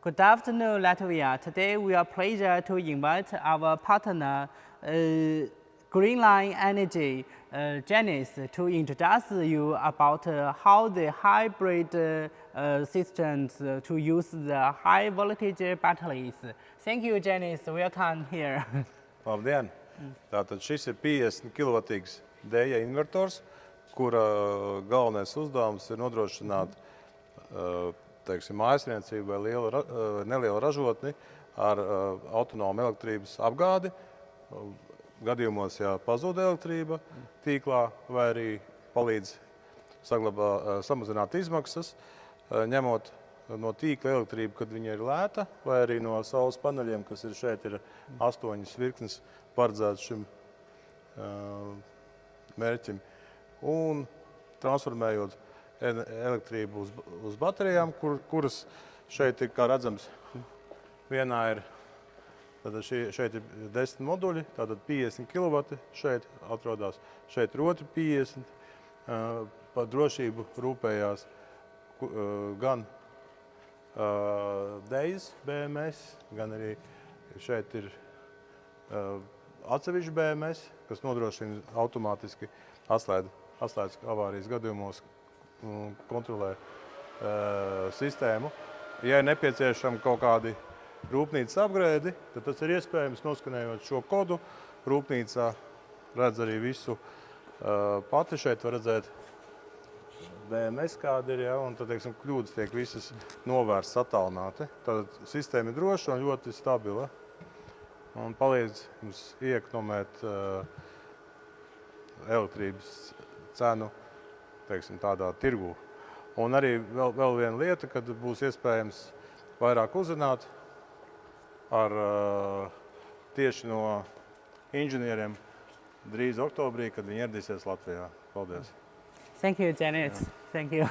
Good afternoon, Latvia. Today we are pleased to invite our partner, Greenline Energy, Janice, to introduce you about how the hybrid systems to use the high voltage batteries. Thank you, Janice. Welcome here. Labdien! Tātad šis ir 50 kW dēja invertors, kura galvenais uzdevums ir nodrošināt mājasniecību vai nelielu ražotni ar autonomu elektrības apgādi. Gadījumos, ja pazūd elektrība tīklā vai arī palīdz samazināt izmaksas, ņemot no tīkla elektrību, kad viņa ir lēta, vai arī no saules paneļiem, kas ir šeit, ir 8 virknes paredzēts šim mērķim. Un transformējot elektrību uz baterijām, kuras šeit ir, kā redzams, vienā ir, šeit ir 10 moduļi, tātad 50 kW šeit atrodas, šeit ir otri 50. Par drošību rūpējās gan Dējas BMS, gan arī šeit ir atsevišķi BMS, kas nodrošina automātiski atslēgas avārijas gadījumos kontrolē sistēmu. Ja ir nepieciešama kaut kādi rūpnīcas upgrade, tad tas ir iespējams noskanējot šo kodu. Rūpnīcā redz arī visu pati. Šeit var redzēt BMS kādi ir, ja, un tad, teiksim, kļūdas tiek visas novērstas attālināti. Tad sistēma ir droša un ļoti stabila un palīdz jums iekonomēt elektrības cenu, teiksim, tādā tirgū. Un arī vēl viena lieta, kad būs iespējams vairāk uzzināt ar tieši no inženieriem drīz oktobrī, kad viņi ieradīsies Latvijā. Paldies! Thank you, Janice. Thank you.